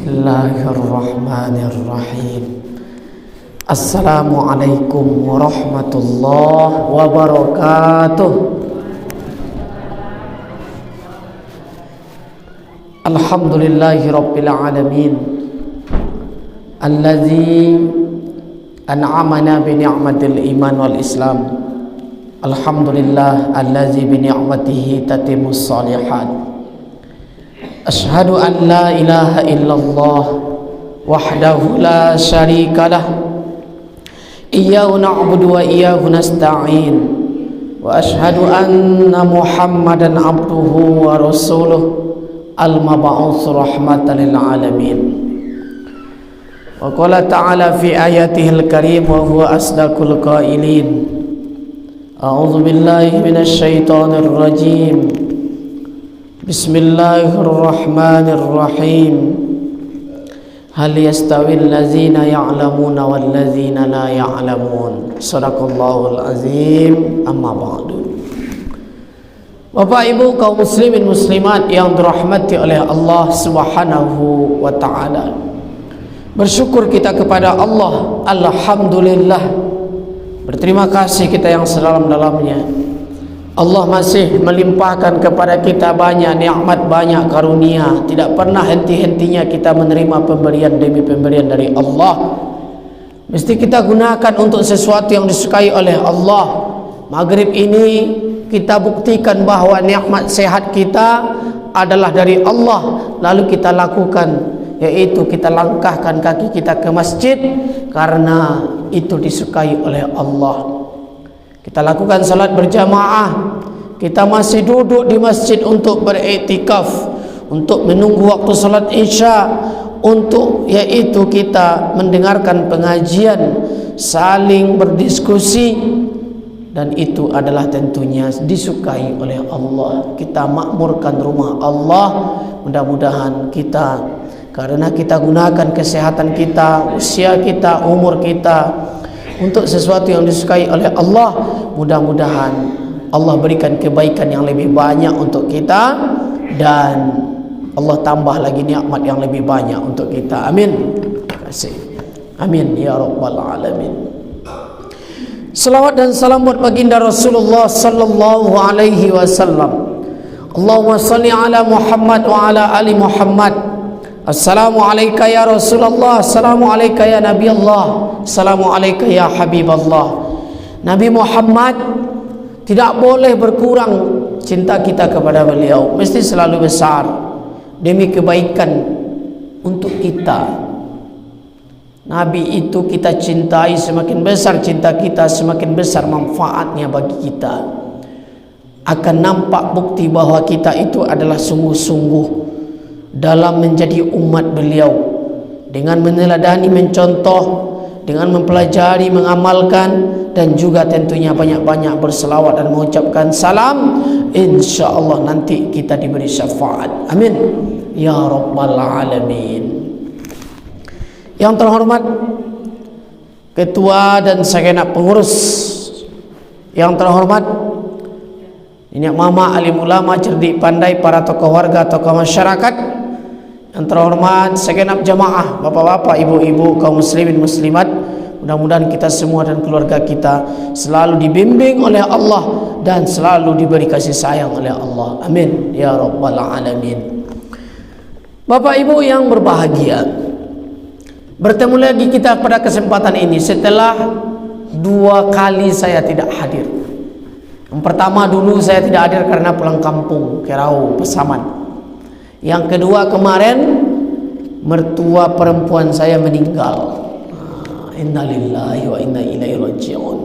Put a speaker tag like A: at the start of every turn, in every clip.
A: Bismillahirrahmanirrahim. Assalamualaikum warahmatullahi wabarakatuh. Alhamdulillahi rabbil alamin, alladzi an'amana bi ni'matil iman wal islam. Alhamdulillah alladzi bi ni'matihi tatimmus shalihat. Ashhadu an la ilaha illallah wahdahu la syarika lah, iyyahu na'budu wa iyyahu nasta'in, wa ashhadu anna Muhammadan abduhu wa rasuluh al-mab'uts rahmatan lil alamin. Wa qala ta'ala fi ayatihil karim wa huwa asdaqul qailin. A'udzu billahi minasy syaithanir rajim. Bismillahirrahmanirrahim. Hal yastawil ladzina ya'lamuna wal ladzina la ya'lamun. Shadaqallahul azim. Amma ba'du. Bapak Ibu kaum muslimin muslimat yang dirahmati oleh Allah Subhanahu wa taala. Bersyukur kita kepada Allah, alhamdulillah. Berterima kasih kita yang sedalam-dalamnya. Allah masih melimpahkan kepada kita banyak nikmat, banyak karunia. Tidak pernah henti-hentinya kita menerima pemberian demi pemberian dari Allah. Mesti kita gunakan untuk sesuatu yang disukai oleh Allah. Maghrib ini kita buktikan bahwa nikmat sehat kita adalah dari Allah. Lalu kita lakukan, yaitu kita langkahkan kaki kita ke masjid karena itu disukai oleh Allah. Kita lakukan salat berjamaah. Kita masih duduk di masjid untuk beriktikaf, untuk menunggu waktu salat isya, untuk yaitu kita mendengarkan pengajian, saling berdiskusi, dan itu adalah tentunya disukai oleh Allah. Kita makmurkan rumah Allah. Mudah-mudahan kita, karena kita gunakan kesehatan kita, usia kita, umur kita untuk sesuatu yang disukai oleh Allah, mudah-mudahan Allah berikan kebaikan yang lebih banyak untuk kita dan Allah tambah lagi nikmat yang lebih banyak untuk kita. Amin. Terima kasih. Amin ya rabbal alamin. Salawat dan salam buat baginda Rasulullah sallallahu alaihi wasallam. Allahumma salli ala Muhammad wa ala ali Muhammad. Assalamualaikum ya Rasulullah, assalamualaikum ya Nabi Allah, assalamualaikum ya Habib Allah. Nabi Muhammad, tidak boleh berkurang cinta kita kepada beliau, mesti selalu besar demi kebaikan untuk kita. Nabi itu kita cintai, semakin besar cinta kita, semakin besar manfaatnya bagi kita. Akan nampak bukti bahwa kita itu adalah sungguh-sungguh dalam menjadi umat beliau, dengan meneladani, mencontoh, dengan mempelajari, mengamalkan, dan juga tentunya banyak-banyak berselawat dan mengucapkan salam. Insya Allah nanti kita diberi syafaat. Amin ya rabbal alamin. Yang terhormat ketua dan segenap pengurus, yang terhormat ini mama, alim ulama, cerdik pandai, para tokoh warga, tokoh masyarakat, yang terhormat segenap jamaah, bapak-bapak, ibu-ibu, kaum muslimin muslimat, mudah-mudahan kita semua dan keluarga kita selalu dibimbing oleh Allah dan selalu diberi kasih sayang oleh Allah. Amin ya rabbal alamin. Bapak ibu yang berbahagia, bertemu lagi kita pada kesempatan ini setelah 2 kali saya tidak hadir. Yang pertama dulu saya tidak hadir karena pulang kampung ke Rau Pasaman. Yang kedua kemarin mertua perempuan saya meninggal. Innalillahi wa inna ilaihi raji'un.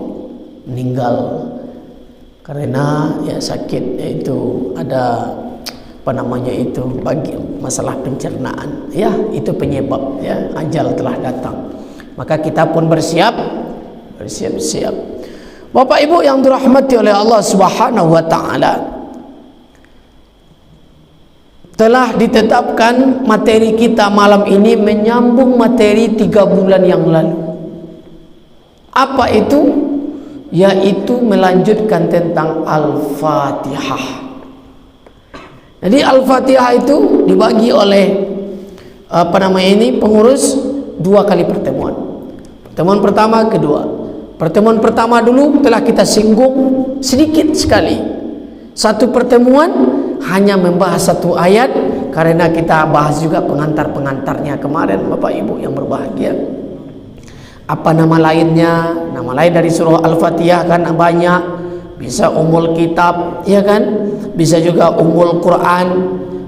A: Meninggal karena ya sakit, yaitu ada apa namanya itu, bagi masalah pencernaan. Ya, itu penyebab, ya, ajal telah datang. Maka kita pun bersiap-siap. Bapak Ibu yang dirahmati oleh Allah Subhanahu wa taala, telah ditetapkan materi kita malam ini menyambung materi 3 bulan yang lalu. Apa itu? Yaitu melanjutkan tentang Al-Fatihah. Jadi Al-Fatihah itu dibagi oleh pengurus 2 kali pertemuan. Pertemuan pertama, kedua. Pertemuan pertama dulu telah kita singgung sedikit sekali. Satu pertemuan hanya membahas 1 ayat, karena kita bahas juga pengantar-pengantarnya kemarin, Bapak Ibu yang berbahagia. Apa nama lainnya? Nama lain dari surah Al-Fatihah kan banyak. Bisa Ummul Kitab, ya kan? Bisa juga Ummul Quran,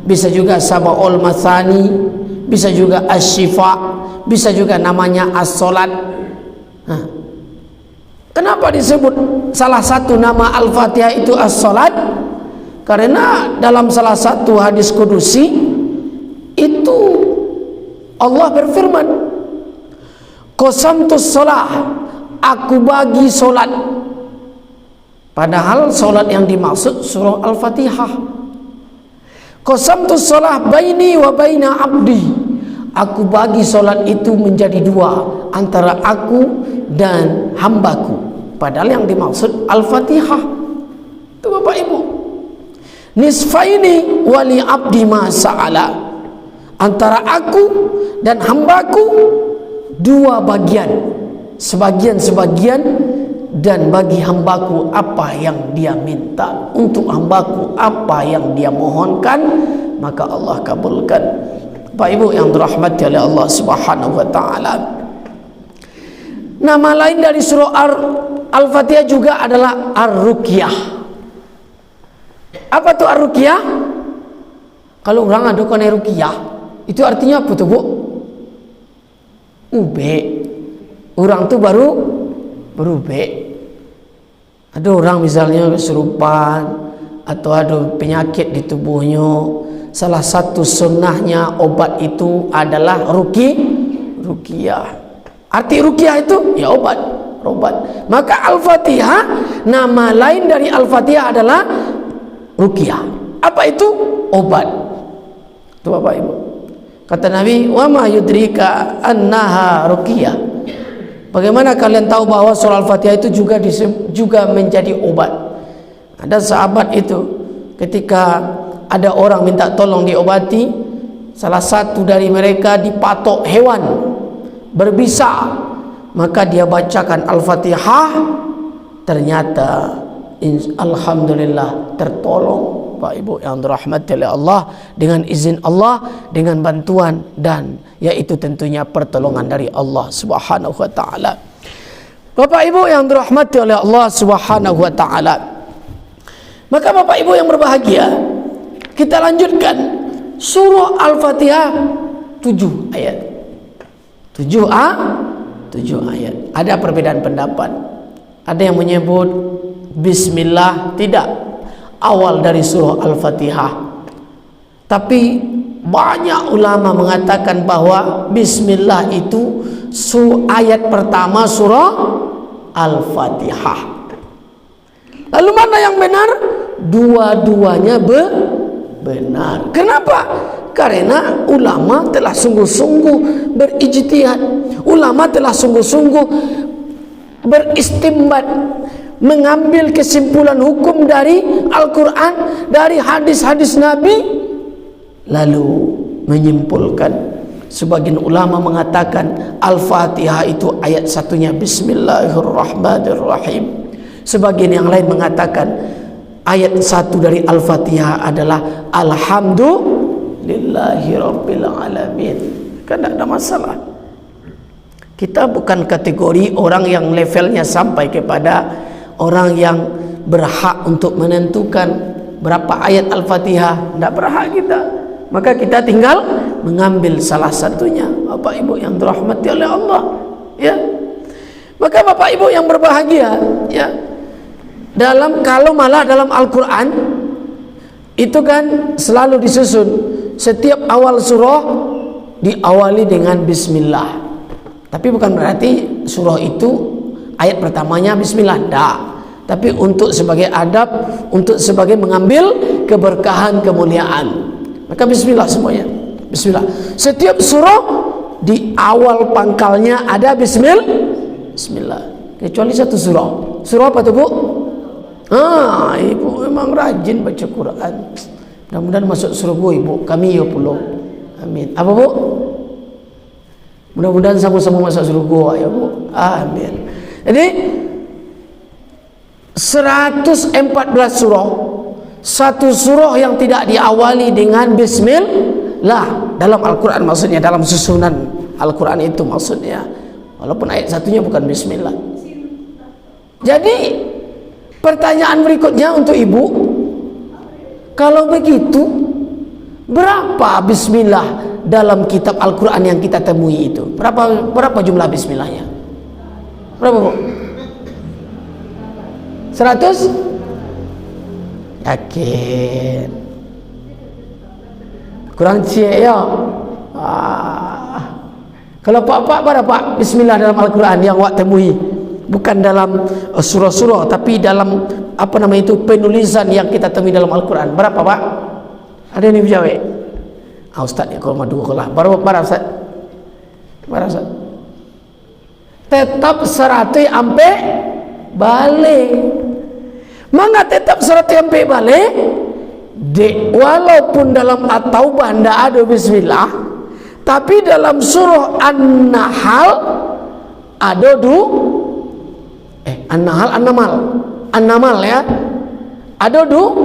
A: bisa juga Sab'ul Mathani, bisa juga Asy-Syifa, bisa juga namanya As-Salat. Nah, kenapa disebut salah satu nama Al-Fatihah itu As-Salat? Karena dalam salah satu hadis kudusi itu Allah berfirman, qasamtus shalah, aku bagi solat. Padahal solat yang dimaksud surah Al-Fatihah. Qasamtus shalah baini wa baina abdi, aku bagi solat itu menjadi 2 antara aku dan hambaku. Padahal yang dimaksud Al-Fatihah. Itu Bapak Ibu. Nisfaini wali abdi ma sa'ala, antara aku dan hambaku 2 bagian, sebagian dan bagi hambaku apa yang dia minta, untuk hambaku apa yang dia mohonkan, maka Allah kabulkan. Bapak Ibu yang dirahmati oleh Allah Subhanahu wa taala. Nama lain dari surah Al-Fatihah juga adalah Ar-Ruqyah. Apa tuh Ar-Ruqyah? Kalau orang ada kena ruqyah, itu artinya apa tuh, Bu? Ube. Orang tuh baru berube. Ada orang misalnya kesurupan atau ada penyakit di tubuhnya, salah satu sunnahnya obat itu adalah ruqyah. Arti ruqyah itu ya obat. Maka Al-Fatihah, nama lain dari Al-Fatihah adalah ruqyah. Apa itu? Obat. Itu Bapak Ibu. Kata Nabi, wa ma yudrika annaha ruqyah. Bagaimana kalian tahu bahwa surah Al-Fatihah itu juga menjadi obat? Ada sahabat itu ketika ada orang minta tolong diobati, salah satu dari mereka dipatok hewan berbisa, maka dia bacakan Al-Fatihah, ternyata alhamdulillah tertolong. Pak Ibu yang dirahmati oleh Allah, dengan izin Allah, dengan bantuan, dan yaitu tentunya pertolongan dari Allah Subhanahu wa taala. Bapak Ibu yang dirahmati oleh Allah Subhanahu wa taala. Maka Bapak Ibu yang berbahagia, kita lanjutkan surah Al-Fatihah 7 ayat. 7 ayat. Ada perbedaan pendapat. Ada yang menyebut bismillah tidak awal dari surah Al-Fatihah, tapi banyak ulama mengatakan bahwa bismillah itu ayat pertama surah Al-Fatihah. Lalu mana yang benar? Dua-duanya benar. Kenapa? Karena ulama telah sungguh-sungguh berijtihad, ulama telah sungguh-sungguh beristimbat, mengambil kesimpulan hukum dari Al-Quran, dari hadis-hadis Nabi, lalu menyimpulkan. Sebagian ulama mengatakan Al-Fatihah itu ayat satunya Bismillahirrahmanirrahim. Sebagian yang lain mengatakan ayat 1 dari Al-Fatihah adalah Alhamdulillahirrabbilalamin. Kan tidak ada masalah. Kita bukan kategori orang yang levelnya sampai kepada orang yang berhak untuk menentukan berapa ayat Al-Fatihah. Tidak berhak kita. Maka kita tinggal mengambil salah satunya. Bapak Ibu yang dirahmati oleh Allah, ya. Maka Bapak Ibu yang berbahagia, ya, kalau malah dalam Al-Quran itu kan selalu disusun, setiap awal surah diawali dengan bismillah. Tapi bukan berarti surah itu ayat pertamanya bismillah, tidak. Tapi untuk sebagai adab, untuk sebagai mengambil keberkahan, kemuliaan, maka bismillah semuanya. Bismillah. Setiap surah di awal pangkalnya ada bismillah. Kecuali satu surah. Surah apa tuh, Bu? Ibu memang rajin baca Quran. Mudah-mudahan masuk surga Ibu. Kami ya puluh. Amin. Apa, Bu? Mudah-mudahan sama-sama masuk surga ya Bu. Amin. Jadi 114 surah, satu surah yang tidak diawali dengan bismillah dalam Al-Quran, maksudnya dalam susunan Al-Quran itu maksudnya, walaupun ayat satunya bukan bismillah. Jadi pertanyaan berikutnya untuk ibu, kalau begitu berapa bismillah dalam kitab Al-Quran yang kita temui itu? Berapa jumlah bismillahnya? Berapa Bu? 100? Yakin? Kurang cek ya. Kalau pak berapa bismillah dalam Al-Quran yang awak temui? Bukan dalam surah-surah, tapi dalam apa nama itu, penulisan yang kita temui dalam Al-Quran. Berapa Pak? Ada yang dijawab? Ustaz ya, kalau madu lah. Berapa Ustaz? Berapa Ustaz? Tetap 100 sampai balik. Mangga tetap 100 sampai balik. Walaupun dalam At-Taubah tidak ada bismillah, tapi dalam surah An-Nahl ada An-Nahl ya. Ada dua.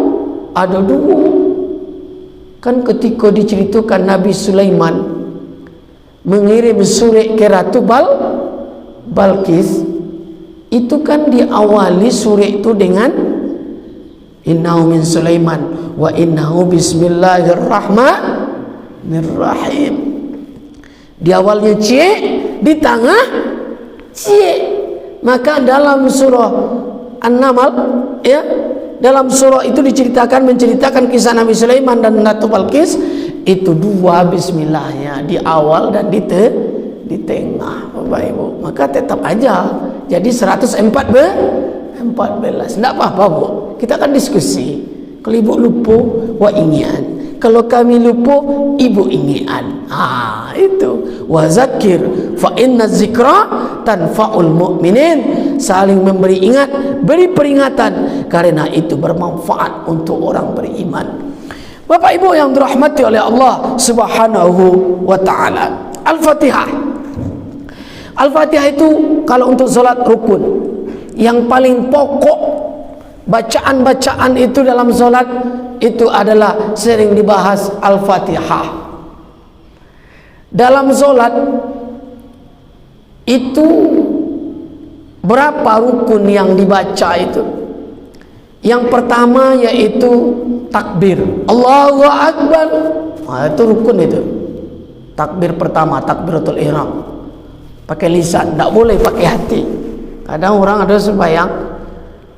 A: Kan ketika diceritakan Nabi Sulaiman mengirim surat ke Ratu Balkis, itu kan diawali surat itu dengan innahu min Sulaiman wa innahu bismillahirrahmanirrahim. Di awalnya C, di tengah C. Maka dalam surah An-Naml ya, dalam surah itu menceritakan kisah Nabi Sulaiman dan Ratu Balkis, itu dua bismillahnya, di awal dan di tengah Bapak Ibu. Maka tetap aja jadi 114. Tidak apa-apa Bu, kita akan diskusi. Kalau ibu lupa, wa ingian. Kalau kami lupa, ibu ingian. Itu wa zakir fa inna zikra tanfa'ul mu'minin. Saling memberi ingat, beri peringatan, karena itu bermanfaat untuk orang beriman. Bapak Ibu yang dirahmati oleh Allah Subhanahu wa taala. Al-Fatihah. Al-Fatihah itu kalau untuk salat rukun, yang paling pokok bacaan-bacaan itu dalam salat itu adalah sering dibahas Al-Fatihah. Dalam salat itu berapa rukun yang dibaca itu? Yang pertama yaitu takbir, Allahu Akbar. Itu rukun itu. Takbir pertama, takbiratul ihram. Pakai lisan, tidak boleh pakai hati. Kadang orang ada sembahyang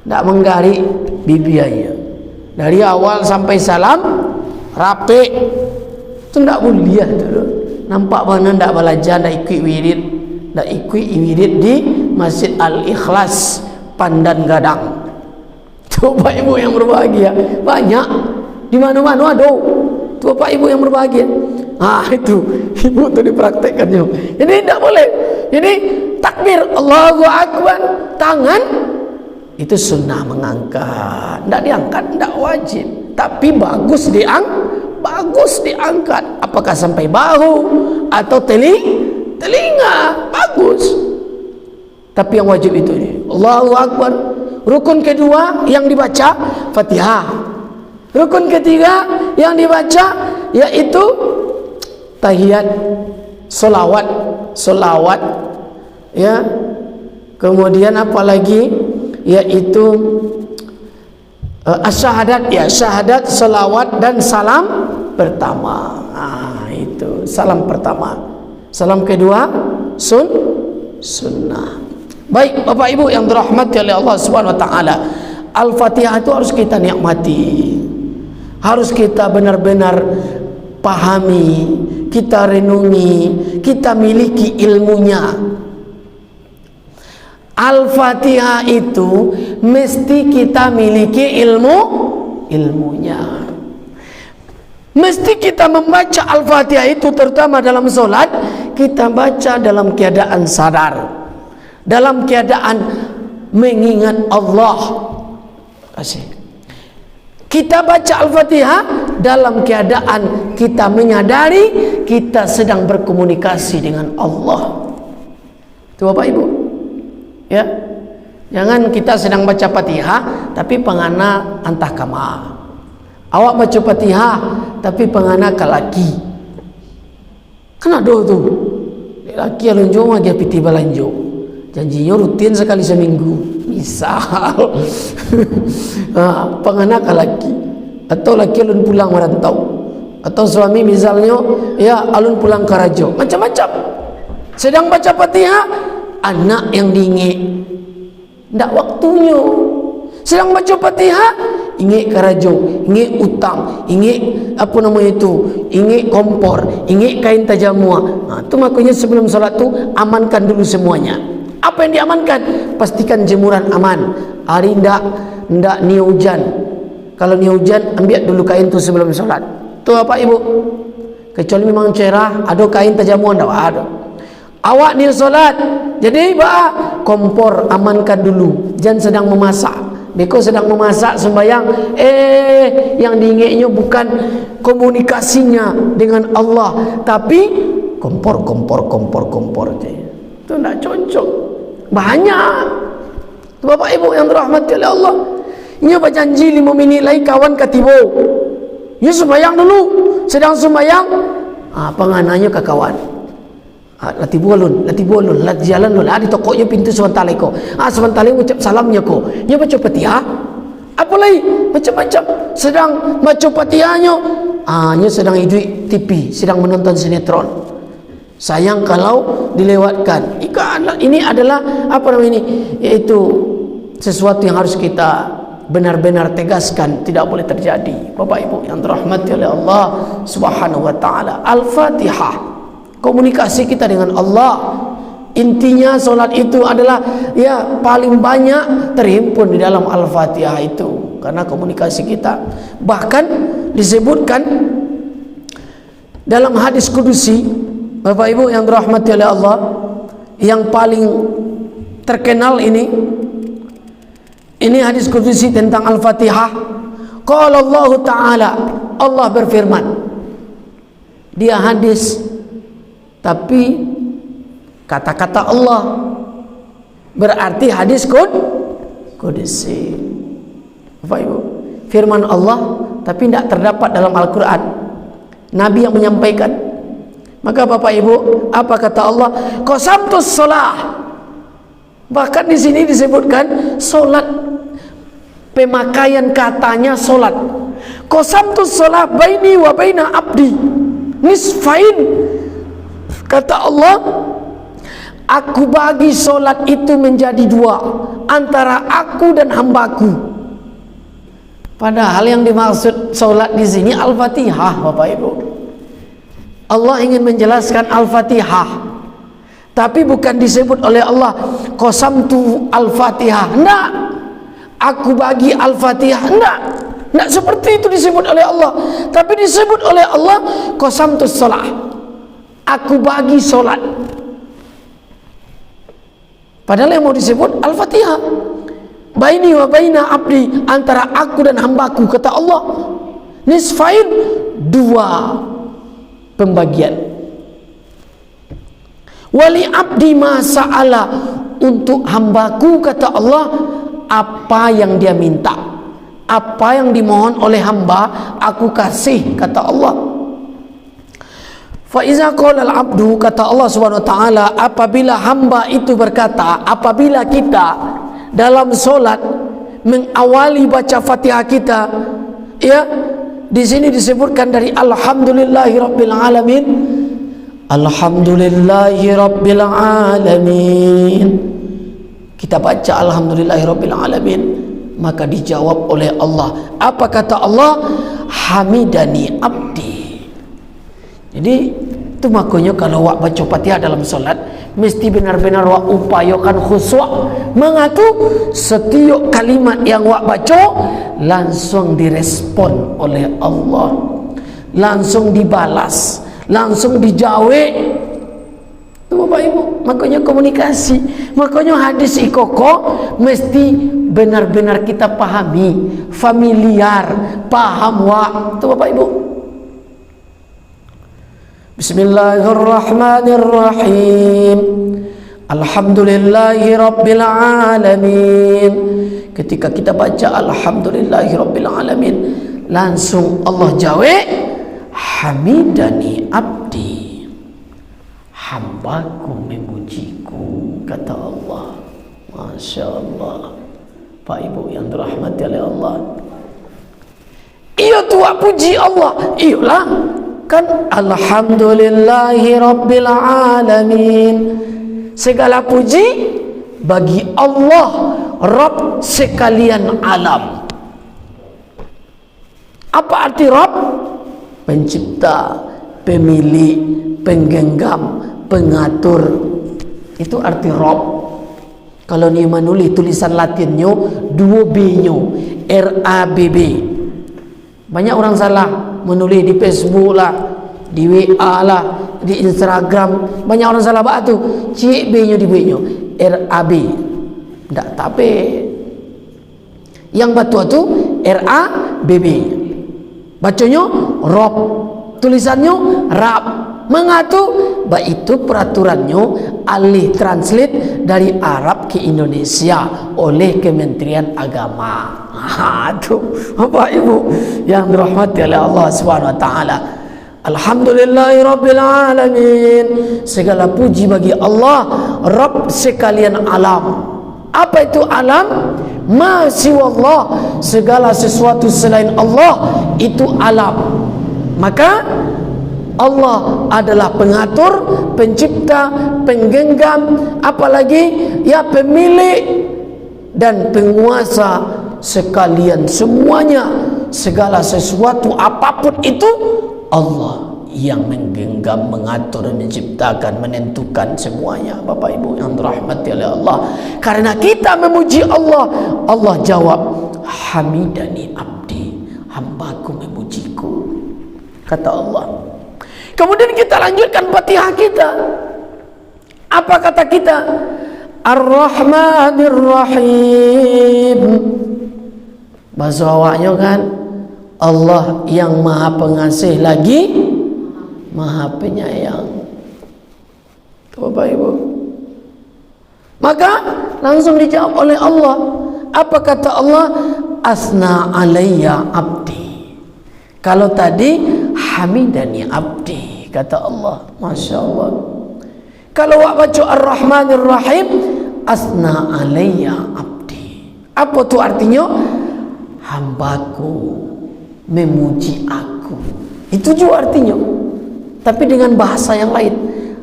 A: tidak menggali bibirnya. Dari awal sampai salam rapi, itu tidak boleh itu. Nampak mana tidak belajar, tidak ikut wirid di Masjid Al-Ikhlas Pandan Gadang. Bapak Ibu yang berbahagia, banyak di mana-mana ada. Bapak Ibu yang berbahagia, itu ibu tu dipraktekkannya. Ini tidak boleh. Ini takbir Allahu Akbar, tangan itu sunnah mengangkat, tidak diangkat, tidak wajib, tapi bagus diangkat. Apakah sampai bahu atau telinga, bagus. Tapi yang wajib itu Allahu Akbar. Rukun kedua yang dibaca Fatihah. Rukun ketiga yang dibaca yaitu tahiyat, solawat ya. Kemudian apa lagi? Yaitu syahadat ya, syahadat, salawat dan salam pertama. Itu salam pertama. Salam kedua sunnah. Baik Bapak Ibu yang dirahmati oleh Allah Subhanahu wa taala, Al-Fatihah itu harus kita nikmati. Harus kita benar-benar pahami, kita renungi, kita miliki ilmunya. Al-Fatihah itu mesti kita miliki ilmunya. Mesti kita membaca Al-Fatihah itu, terutama dalam solat, kita baca dalam keadaan sadar, dalam keadaan mengingat Allah. Kita baca Al-Fatihah dalam keadaan kita menyadari kita sedang berkomunikasi dengan Allah. Itu Bapak Ibu. Ya. Jangan kita sedang baca Fatihah tapi pangana antah kama. Awak baca Fatihah tapi pangana kalaki. Kan ada tu. Laki alunjo mah dia piti balanjo. Janjinya rutin sekali seminggu. Misal. Pangana kalaki. Atau laki alun pulang merantau. Atau suami misalnya ya alun pulang ke rajo. Macam-macam. Sedang baca Fatihah, anak yang dingin. Ndak waktunya. Sedang baca Fatihah, ingat karajo, ingat utang, ingat apa namanya itu, ingat kompor, ingat kain tajamua. Itu makanya sebelum salat tu amankan dulu semuanya. Apa yang diamankan? Pastikan jemuran aman. Hari ndak ni hujan. Kalau ni hujan, ambil dulu kain tu sebelum salat. Tu Bapak Ibu. Kecuali memang cerah, ada kain tajamua ndak ada. Awak ni solat, jadi kompor amankan dulu. Jangan sedang memasak. Beko sedang memasak sembahyang, yang diingatnya bukan komunikasinya dengan Allah, tapi kompor je. Itu tak cocok. Banyak. Bapak Ibu yang dirahmati oleh Allah. Nya berjanji 5 minit lagi kawan katibo. Nya sembahyang dulu. Sedang sembahyang, pengananya ke kawan. Lati bolon, lati jalan lon. Di tokonya pintu sebentar lagi ko. Sebentar lagi ucap salamnya ko. Nya baca Fatihah. Apa lagi? Macam-macam. Sedang baca Fatihahnya, nya sedang hidup TV, sedang menonton sinetron. Sayang kalau dilewatkan. Ini adalah apa namanya ini? Yaitu sesuatu yang harus kita benar-benar tegaskan, tidak boleh terjadi. Bapak Ibu yang dirahmati oleh Allah Subhanahu wa taala. Al-Fatihah. Komunikasi kita dengan Allah. Intinya solat itu adalah ya paling banyak terhimpun di dalam Al-Fatihah itu, karena komunikasi kita. Bahkan disebutkan dalam hadis kudusi, Bapak Ibu yang dirahmati oleh Allah, yang paling terkenal ini hadis kudusi tentang Al-Fatihah. Qala Allah Ta'ala, Allah berfirman. Dia hadis tapi kata-kata Allah, berarti hadis kudusi. Bapak Ibu, firman Allah tapi tidak terdapat dalam Al-Quran. Nabi yang menyampaikan. Maka Bapak Ibu, apa kata Allah? Qasamtus shalah. Bahkan di sini disebutkan solat, pemakaian katanya solat. Qasamtus shalah baini wa baina abdi nisfain. Kata Allah, aku bagi solat itu menjadi 2 antara aku dan hambaku. Padahal yang dimaksud solat di sini Al-Fatihah, Bapak Ibu. Allah ingin menjelaskan Al-Fatihah, tapi bukan disebut oleh Allah qasamtu Al-Fatihah. Enggak. Aku bagi Al-Fatihah. Enggak seperti itu disebut oleh Allah, tapi disebut oleh Allah qasamtus shalah. Aku bagi solat. Padahal yang mau disebut Al-Fatihah. Baini wa baina abdi, antara aku dan hambaku, kata Allah. Nisfain, 2 pembagian. Wali abdi ma sa'ala, untuk hambaku, kata Allah, apa yang dia minta, apa yang dimohon oleh hamba, aku kasih, kata Allah. Fa iza qala al-'abdu, kata Allah Subhanahu wa taala, apabila hamba itu berkata, apabila kita dalam solat mengawali baca Fatihah kita, ya, di sini disebutkan dari alhamdulillahirabbil alamin. Alhamdulillahirabbil alamin. Kita baca alhamdulillahirabbil alamin, maka dijawab oleh Allah. Apa kata Allah? Hamidani abdi. Jadi itu makanya kalau wak baca Fatihah dalam solat, mesti benar-benar wak upayakan khusyuk. Mengaku setiap kalimat yang wak baca langsung direspon oleh Allah, langsung dibalas, langsung dijawab. Itu Bapak Ibu. Makanya komunikasi, makanya hadis ikoko mesti benar-benar kita pahami, familiar, paham waktu Bapak Ibu. Bismillahirrahmanirrahim. Alhamdulillahi Rabbil Alamin. Ketika kita baca Alhamdulillahi Rabbil Alamin, langsung Allah jawab, hamidani abdi, hambaku memujiku, kata Allah. Masya Allah. Pak Ibu yang dirahmati oleh Allah, iya tuh puji Allah. Iyalah kan, Alhamdulillahi Rabbil Alamin, segala puji bagi Allah, Rabb sekalian alam. Apa arti Rabb? Pencipta, pemilik, penggenggam, pengatur. Itu arti Rabb. Kalau ni menulis tulisan Latinnya 2B-nya, R-A-B-B. Banyak orang salah menulis di Facebook lah, di WA lah, di Instagram. Banyak orang salah baca tu, cik B-nya di B-nya, R-A-B. Tak tapi yang batu tu R-A-B-B. Bacanya Rob, tulisannya Rab. Mengatu, baik itu peraturannya alih translate dari Arab ke Indonesia oleh Kementerian Agama. Itu Bapak Ibu yang dirahmati oleh Allah Subhanahu Wa Taala. Alhamdulillahirabbil alamin. Segala puji bagi Allah, Rabb sekalian alam. Apa itu alam? Ma siwallah, segala sesuatu selain Allah itu alam. Maka Allah adalah pengatur, pencipta, penggenggam, apalagi ya pemilik dan penguasa sekalian semuanya. Segala sesuatu apapun itu Allah yang menggenggam, mengatur, menciptakan, menentukan semuanya. Bapak Ibu yang dirahmati oleh Allah, karena kita memuji Allah, Allah jawab, hamidani abdi, hambaku memujiku, kata Allah. Kemudian kita lanjutkan Fatihah kita. Apa kata kita? Ar-Rahmanir Rahim. Bahasa awaknya kan, Allah yang Maha Pengasih lagi Maha Penyayang. Bapak Ibu. Maka langsung dijawab oleh Allah. Apa kata Allah? Asna alayya abdi. Kalau tadi hamidani abdi, kata Allah. Masya Allah. Kalau wak baca Ar-Rahmanir Rahim, asna alayya abdi. Apa tu artinya? Hambaku memuji aku. Itu juga artinya, tapi dengan bahasa yang lain.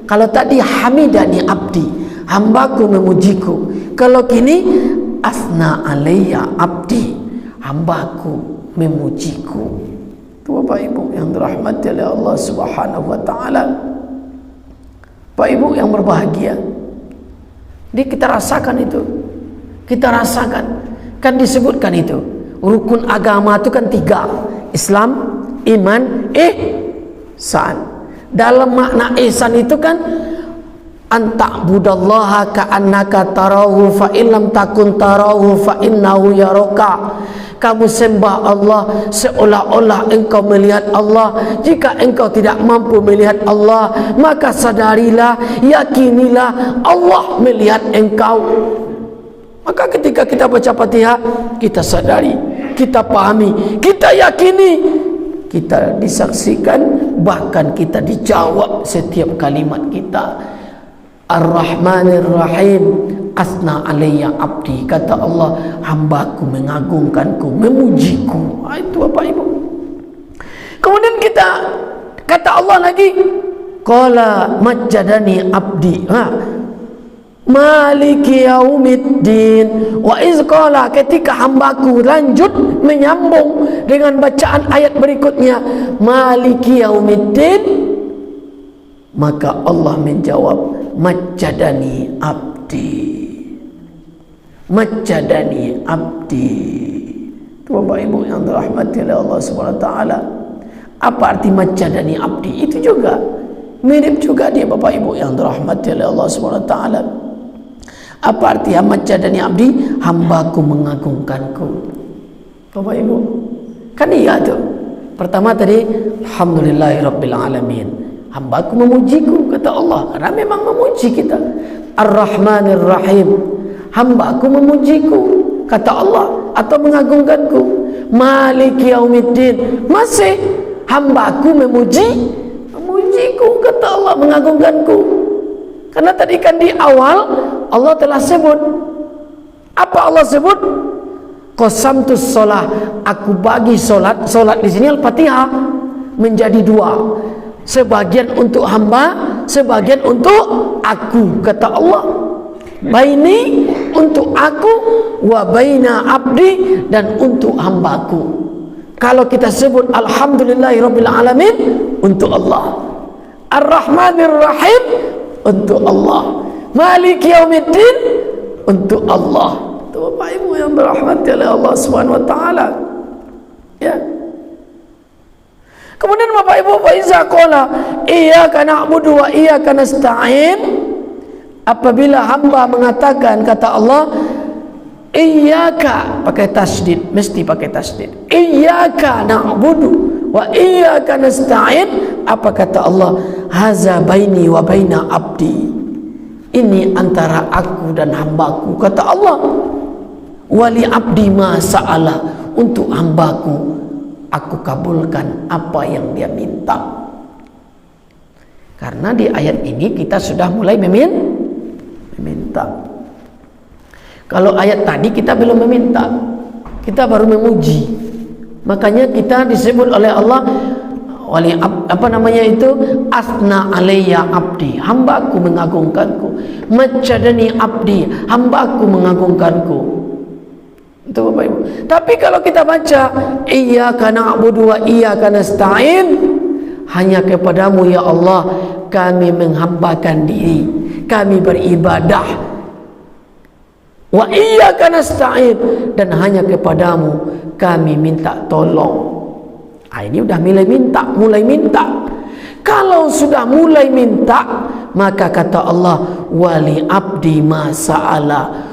A: Kalau tadi hamidani abdi, hambaku memujiku. Kalau kini asna alayya abdi, hambaku memujiku. Bapak Ibu yang dirahmati oleh Allah Subhanahu Wa Taala, Bapak Ibu yang berbahagia, jadi kita rasakan itu, kita rasakan. Kan disebutkan itu rukun agama itu kan 3, Islam, iman, ihsan. Dalam makna ihsan itu kan anta'budallaha ka'annaka tarahu fa illam takun tarahu fa innahu yaraka. Kamu sembah Allah seolah-olah engkau melihat Allah. Jika engkau tidak mampu melihat Allah, maka sadarilah, yakinilah Allah melihat engkau. Maka ketika kita baca Fatihah, kita sadari, kita pahami, kita yakini, kita disaksikan, bahkan kita dijawab setiap kalimat kita. Ar-Rahmanir Rahim, asna alayya abdi, kata Allah, hambaku mengagungkanku, memujiku. Itu Bapak Ibu. Kemudian kita kata Allah lagi, qala majjadani abdi, maliki yaumiddin. Wa iz qala, ketika hambaku lanjut menyambung dengan bacaan ayat berikutnya, maliki yaumiddin, maka Allah menjawab, majjadani abdi, majjadani abdi. Itu Bapak Ibu yang dirahmati oleh Allah Subhanahu Wa Taala. Apa arti majjadani abdi? Itu juga Mirip juga dia Bapak Ibu yang dirahmati oleh Allah SWT. Apa arti majadani abdi? Hambaku mengagungkanku. Bapak Ibu, kan iya tuh. Pertama tadi, alhamdulillahirabbil alamin. Hambaku memujiku, kata Allah, karena memang memuji kita. Ar-Rahmanir Rahim. Hambaku memujiku, kata Allah, atau mengagungkanku. Maliki yaumiddin. Masih hambaku memujiku, kata Allah, mengagungkanku. Karena tadi kan di awal Allah telah sebut. Apa Allah sebut? Qasamtus shalah, aku bagi solat. Solat di sini Al-Fatihah menjadi dua. Sebagian untuk hamba, sebagian untuk aku, kata Allah. Baini untuk aku, wa baina abdi, dan untuk hambaku. Kalau kita sebut alhamdulillahirabbil alamin, untuk Allah. Ar-Rahmanir Rahim, untuk Allah. Maliki yaumiddin, untuk Allah. Itu Bapak Ibu yang dirahmati oleh Allah Subhanahu wa taala. Ya. Kemudian Bapak Ibu, fa iza qala iyyaka na'budu wa iyyaka nasta'in, apabila hamba mengatakan, kata Allah, iyyaka, pakai tasydid, mesti pakai tasydid. Iyyaka na'budu wa iyyaka nasta'in, apa kata Allah? Haza baini wa baina abdi. Ini antara aku dan hambaku, kata Allah. Wali abdi ma sa'ala, untuk hambaku aku kabulkan apa yang dia minta. Karena di ayat ini kita sudah mulai meminta. Kalau ayat tadi kita belum meminta, kita baru memuji. Makanya kita disebut oleh Allah wali asna alayya abdi, hambaku mengagungkanku. Majadani abdi, hambaku mengagungkanku. Itu Bapak Ibu. Tapi kalau kita baca iyyaka na'budu wa iyyaka nasta'in, hanya kepadamu ya Allah kami menghambakan diri, kami beribadah. Wa iyyaka nasta'in, dan hanya kepadamu kami minta tolong. Ini udah mulai minta. Kalau sudah mulai minta, maka kata Allah, wali abdi ma sa'ala,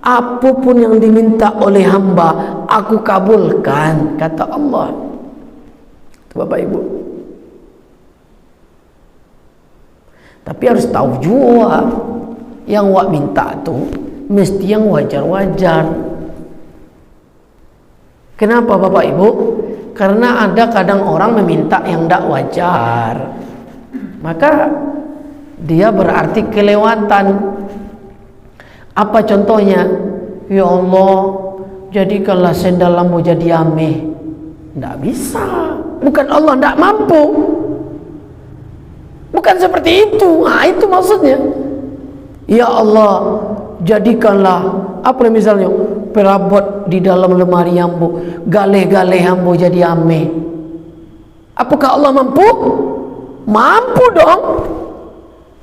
A: apapun yang diminta oleh hamba aku kabulkan, kata Allah. Bapak Ibu, tapi harus tahu juga, yang wak minta tuh mesti yang wajar-wajar. Kenapa Bapak Ibu? Karena ada kadang orang meminta yang tidak wajar, maka dia berarti kelewatan. Apa contohnya? Ya Allah, jadikanlah sendalmu jadi ameh. Tidak bisa. Bukan Allah tidak mampu, bukan seperti itu. Itu maksudnya. Ya Allah, jadikanlah apa misalnya, perabot di dalam lemari ambo, galeh-galeh ambo jadi ameh. Apakah Allah mampu? Mampu dong.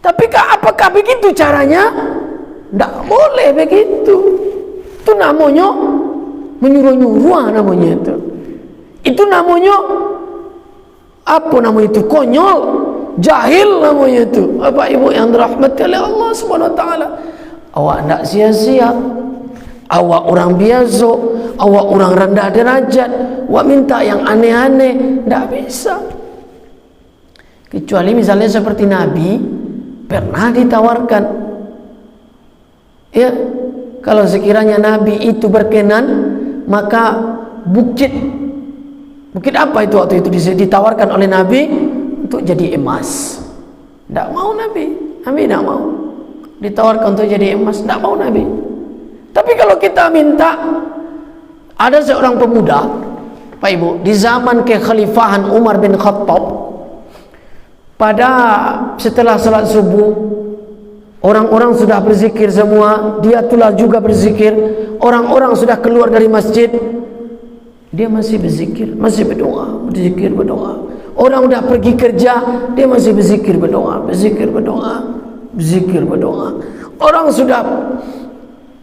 A: Tapi apakah begitu caranya? Tidak boleh begitu. Itu namanya menyuruh-nyuruh, namanya itu. Itu namanya apa namanya itu? Konyol, jahil namanya itu. Bapak Ibu yang dirahmati oleh Allah Subhanahu wa taala. Awak tidak sia-sia. Awak orang biasa, awak orang rendah derajat, awak minta yang aneh-aneh, tidak bisa. Kecuali misalnya seperti Nabi pernah ditawarkan, ya, kalau sekiranya Nabi itu berkenan, maka bukit apa itu waktu itu ditawarkan oleh Nabi untuk jadi emas. Tidak mau Nabi tidak mau ditawarkan untuk jadi emas, tidak mau Nabi. Tapi kalau kita minta, ada seorang pemuda, Pak Ibu, di zaman kekhalifahan Umar bin Khattab, setelah salat subuh, orang-orang sudah berzikir semua, dia juga berzikir, orang-orang sudah keluar dari masjid, dia masih berzikir, masih berdoa, berzikir, berdoa. Orang sudah pergi kerja, dia masih berzikir, berdoa, berzikir, berdoa, berzikir, berdoa. Orang sudah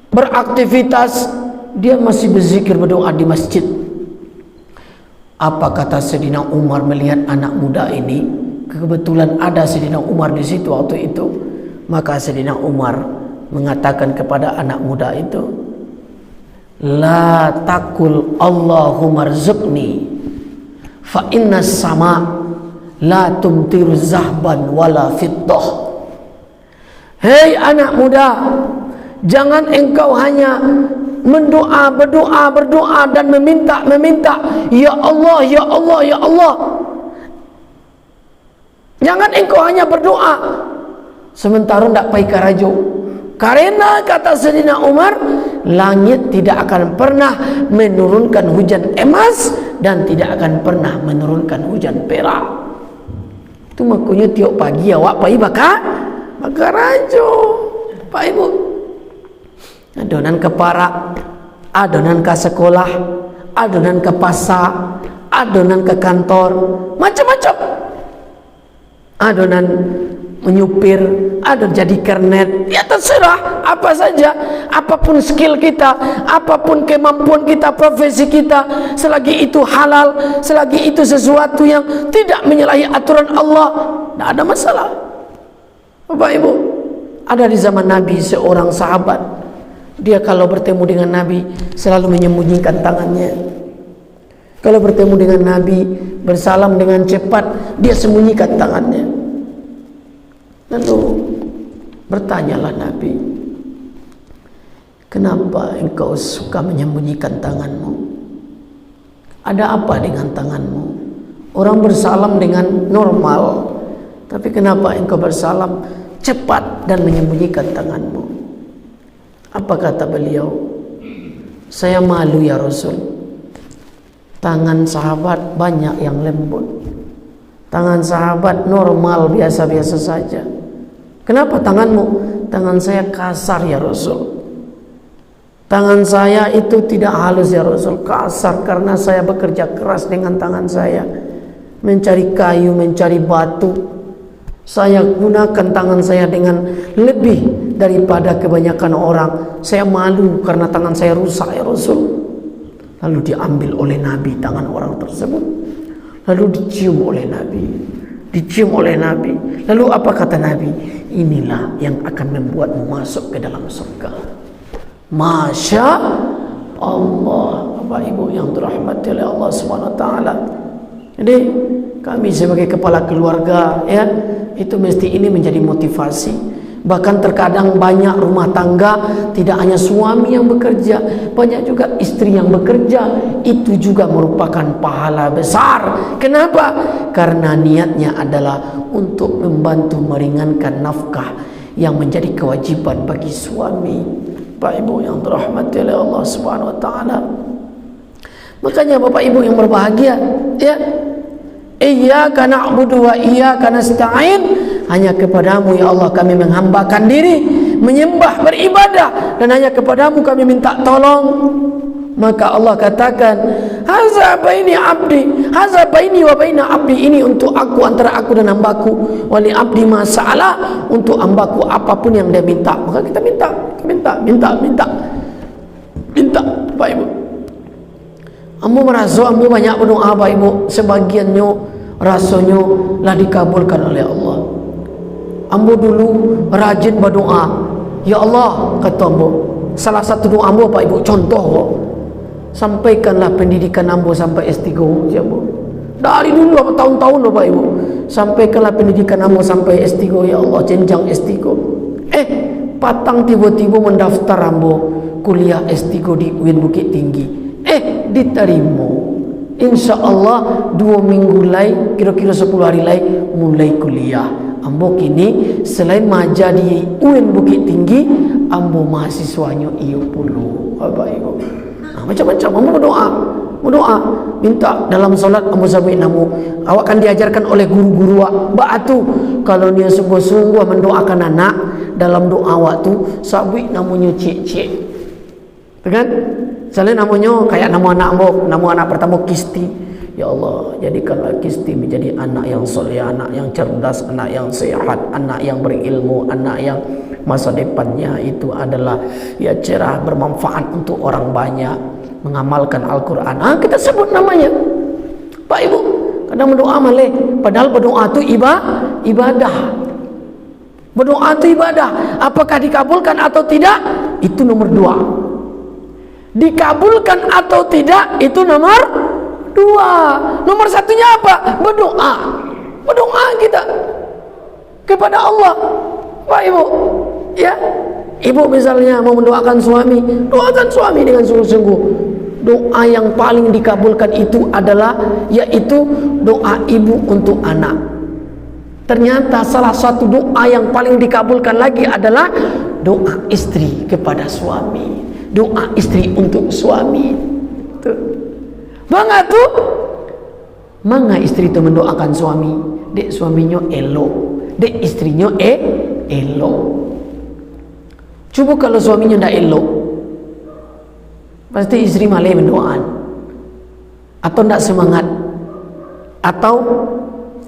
A: beraktivitas, dia masih berzikir, berdoa di masjid. Apa kata Sayyidina Umar melihat anak muda ini? kebetulan ada Sayyidina Umar di situ waktu itu, maka Sayyidina Umar mengatakan kepada anak muda itu, la takul Allahumma rzuqni fa inna sama la tumtiru zahban wala fiddah. Hei anak muda, jangan engkau hanya berdoa dan meminta, ya Allah, ya Allah, ya Allah. Jangan engkau hanya berdoa sementara tidak pai karajo. Karena kata Sayyidina Umar, langit tidak akan pernah menurunkan hujan emas dan tidak akan pernah menurunkan hujan perak. Itu makanya tiap pagi awak pai bakarajo, Pak Ibu. Adonan ke parak, adonan ke sekolah, adonan ke pasar, adonan ke kantor, macam-macam. Adonan menyupir, adonan jadi kernet, ya terserah apa saja, apapun skill kita, apapun kemampuan kita, profesi kita, selagi itu halal, selagi itu sesuatu yang tidak menyalahi aturan Allah, tidak ada masalah. Bapak Ibu, ada di zaman Nabi seorang sahabat, dia kalau bertemu dengan Nabi selalu menyembunyikan tangannya. Kalau bertemu dengan Nabi, bersalam dengan cepat, dia sembunyikan tangannya. Lalu bertanyalah Nabi, kenapa engkau suka menyembunyikan tanganmu? Ada apa dengan tanganmu? Orang bersalam dengan normal, tapi kenapa engkau bersalam cepat dan menyembunyikan tanganmu? Apa kata beliau? Saya malu ya Rasul. Tangan sahabat banyak yang lembut. Tangan sahabat normal, biasa-biasa saja. Kenapa tanganmu? Tangan saya kasar ya Rasul. Tangan saya itu tidak halus ya Rasul, kasar karena saya bekerja keras dengan tangan saya. Mencari kayu, mencari batu. Saya gunakan tangan saya dengan lebih daripada kebanyakan orang. Saya malu karena tangan saya rusak ya Rasul. Lalu diambil oleh Nabi tangan orang tersebut, lalu dicium oleh Nabi, lalu apa kata Nabi? Inilah yang akan membuatmu masuk ke dalam surga. Masya Allah. Bapak Ibu yang dirahmati oleh Allah SWT. Jadi kami sebagai kepala keluarga, ya, itu mesti ini menjadi motivasi. Bahkan terkadang banyak rumah tangga tidak hanya suami yang bekerja, banyak juga istri yang bekerja. Itu juga merupakan pahala besar. Kenapa? Karena niatnya adalah untuk membantu meringankan nafkah yang menjadi kewajiban bagi suami. Bapak Ibu yang dirahmati oleh Allah Subhanahu wa taala. Makanya Bapak Ibu yang berbahagia, ya, iyyaka na'budu wa iyyaka nasta'in. Hanya kepadamu ya Allah kami menghambakan diri, menyembah, beribadah, dan hanya kepadamu kami minta tolong. Maka Allah katakan, haza baini abdi, haza baini wa baina abdi, ini untuk aku, antara aku dan hambaku. Wali abdi masalah, untuk hambaku apapun yang dia minta. Maka kita minta Bapak Ibu. Ambo merasa ambo banyak berdoa Bapak Ibu, sebagiannya rasanya lah dikabulkan oleh Allah. Ambo dulu rajin berdoa, ya Allah, kata ambo. Salah satu doa ambo Pak Ibu, contoh, sampaikanlah pendidikan ambo sampai S3, ya Bu. Dari dulu apa tahun-tahun Pak Ibu, sampaikanlah pendidikan ambo sampai S3 ya Allah, jenjang S3. Patang tiba-tiba mendaftar ambo kuliah S3 di UIN Bukit Tinggi. Diterima. Insya Allah 2 minggu lagi, kira-kira 10 hari lagi mulai kuliah. Ambo kini selain maja di UIN Bukit Tinggi, ambo mahasiswanya iyo puluh. Bapak Ibu, macam-macam. Ambo berdoa, minta dalam solat ambo sabit namu. Awak kan diajarkan oleh guru-guru awak tu, kalau dia sungguh-sungguh mendoakan anak, dalam doa awak tu sabit namanya cik-cik, kan? Misalnya namanya kayak nama anak ambo, nama anak pertama Kisti. Ya Allah, jadikanlah Kisti menjadi anak yang soleh, anak yang cerdas, anak yang sehat, anak yang berilmu, anak yang masa depannya itu adalah ya cerah, bermanfaat untuk orang banyak, mengamalkan Al-Quran. Kita sebut namanya Pak Ibu. Kadang berdoa malih, padahal berdoa itu ibadah. Berdoa itu ibadah. Apakah dikabulkan atau tidak? Itu nomor 2. Dikabulkan atau tidak? Itu nomor 2. Nomor satunya apa? Berdoa. Berdoa kita kepada Allah. Pak Ibu, ya, Ibu misalnya mau mendoakan suami, doakan suami dengan sungguh-sungguh. Doa yang paling dikabulkan itu adalah yaitu doa ibu untuk anak. Ternyata salah satu doa yang paling dikabulkan lagi adalah doa istri kepada suami, doa istri untuk suami. Tuh. Mangga istri itu mendoakan suami, dek suaminya elok, dek istrinya elok. Coba kalau suaminya tidak elok, pasti istri malah mendoakan, atau tidak semangat, atau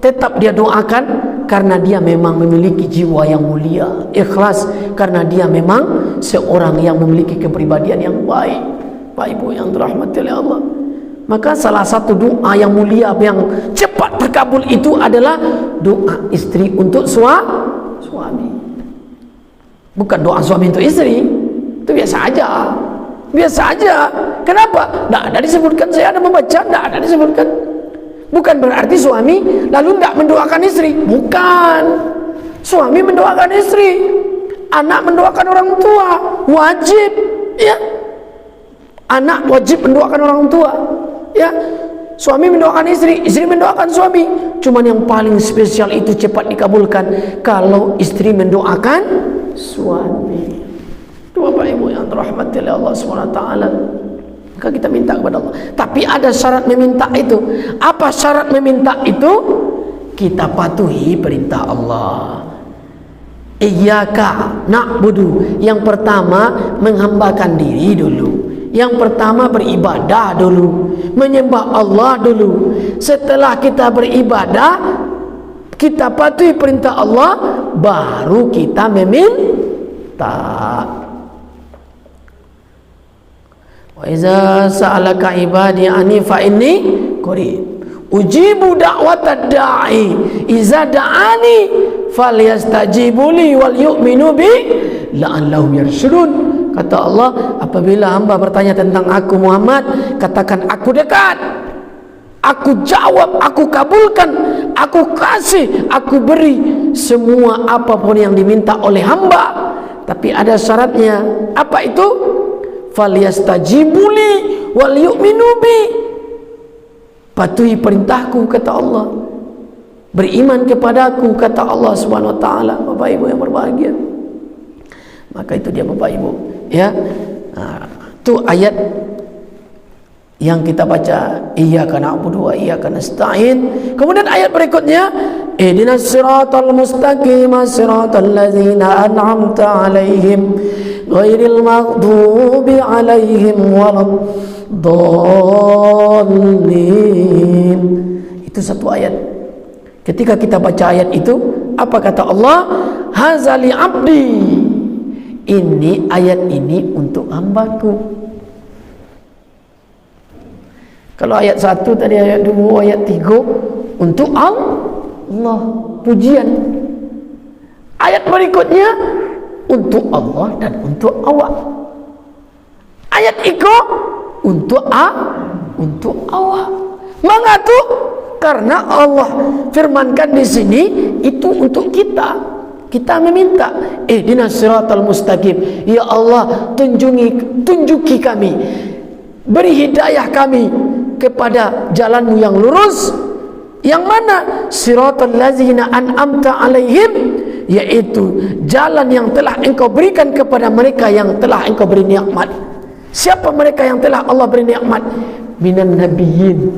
A: tetap dia doakan karena dia memang memiliki jiwa yang mulia, ikhlas karena dia memang seorang yang memiliki kepribadian yang baik. Pak Ibu yang dirahmati oleh Allah, maka salah satu doa yang mulia yang cepat terkabul itu adalah doa istri untuk suami. Bukan doa suami untuk istri, itu biasa aja. Biasa aja. Kenapa? Tidak ada disebutkan, saya ada membaca, tidak ada disebutkan. Bukan berarti suami lalu tidak mendoakan istri. Bukan. Suami mendoakan istri, anak mendoakan orang tua, wajib, ya. Anak wajib mendoakan orang tua, ya. Suami mendoakan istri, istri mendoakan suami. Cuman yang paling spesial itu cepat dikabulkan kalau istri mendoakan suami. Itu Bapak Ibu yang dirahmati oleh Allah SWT. Maka kita minta kepada Allah. Tapi ada syarat meminta itu. Apa syarat meminta itu? Kita patuhi perintah Allah. Iyyaka na'budu. Yang pertama menghambakan diri dulu. Yang pertama beribadah dulu, menyembah Allah dulu. Setelah kita beribadah, kita patuhi perintah Allah, baru kita meminta. Wa iza sa'alaka ibadi anni fa inni qarib ujibu da'watad da'i iza da'ani falyastajibu li wal yu'minu bi la'allahum yarshudun. Kata Allah, apabila hamba bertanya tentang aku Muhammad, katakan aku dekat, aku jawab, aku kabulkan, aku kasih, aku beri semua apapun yang diminta oleh hamba. Tapi ada syaratnya. Apa itu? Falyastajibuli wal yu'minu bi. Patuhi perintahku, kata Allah. Beriman kepadaku, kata Allah Subhanahu wa taala. Bapak Ibu yang berbahagia. Maka itu dia Bapak Ibu, ya. Itu ayat yang kita baca, iyyaka na'budu wa iyyaka nasta'in. Kemudian ayat berikutnya, ihdinas siratal mustaqim siratal ladzina an'amta 'alaihim ghairil maghdubi 'alaihim waladdallin. Itu satu ayat. Ketika kita baca ayat itu, apa kata Allah? Hazali abdi. Ini ayat ini untuk hambaku. Kalau ayat 1 tadi, ayat 2, ayat 3 untuk Allah, pujian. Ayat berikutnya untuk Allah dan untuk awak. Ayat itu untuk awak. Mengatu karena Allah firmankan di sini itu untuk kita. Kita meminta, ihdinas siratal mustaqim. Ya Allah, tunjuki kami, beri hidayah kami kepada jalanmu yang lurus. Yang mana? Siratal ladzina an'amta 'alaihim, yaitu jalan yang telah engkau berikan kepada mereka yang telah engkau beri nikmat. Siapa mereka yang telah Allah beri nikmat? Minan nabiyyin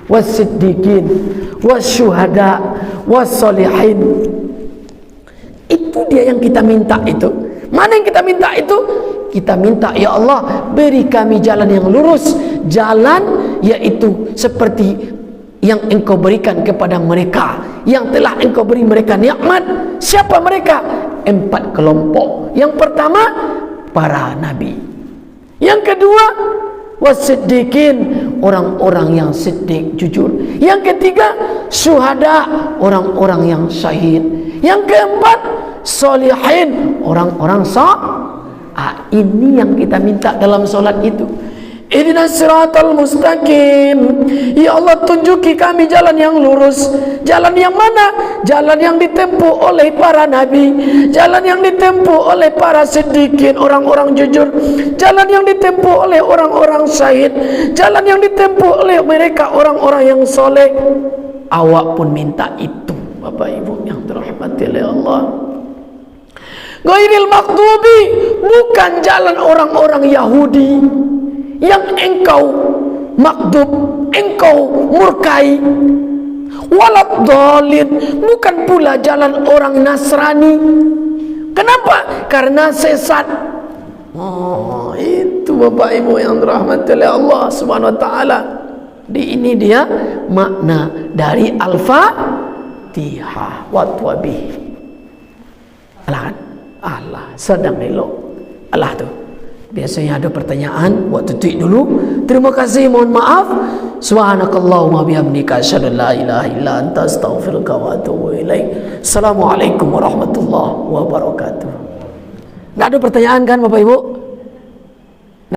A: was-siddiqin was-syuhada was-solihin. Itu dia yang kita minta itu. Mana yang kita minta itu? Kita minta, ya Allah, beri kami jalan yang lurus. Jalan yaitu seperti yang engkau berikan kepada mereka yang telah engkau beri mereka nikmat. Siapa mereka? 4 kelompok. Yang pertama, para nabi. Yang kedua, wasiddiqin orang-orang yang siddiq, jujur. Yang ketiga, syuhada, orang-orang yang syahid. Yang keempat, solihin, orang-orang ini yang kita minta dalam solat itu. Ihdinas siratal mustaqim. Ya Allah, tunjuki kami jalan yang lurus. Jalan yang mana? Jalan yang ditempuh oleh para nabi, jalan yang ditempuh oleh para siddiqin, orang-orang jujur, jalan yang ditempuh oleh orang-orang syahid, jalan yang ditempuh oleh mereka orang-orang yang soleh. Awak pun minta itu, Bapak Ibu yang dirahmati oleh Allah. Ghairil maghdubi, bukan jalan orang-orang Yahudi yang engkau makdub, engkau murkai. Walad dhalin, bukan pula jalan orang Nasrani. Kenapa? Karena sesat. Itu Bapak Ibu yang dirahmati oleh Allah Subhanahu wa taala. Ini dia makna dari Al-Fatihah. Watwabi. Allah sedang elok. Allah tu. Biasanya ada pertanyaan, buat tutup dulu. Terima kasih, mohon maaf. Subhanakallahumma bihamdika asyhadu an la ilaha illa anta astaghfiruka wa atubu ilaik. Assalamualaikum warahmatullahi wabarakatuh. Enggak ada pertanyaan kan Bapak Ibu?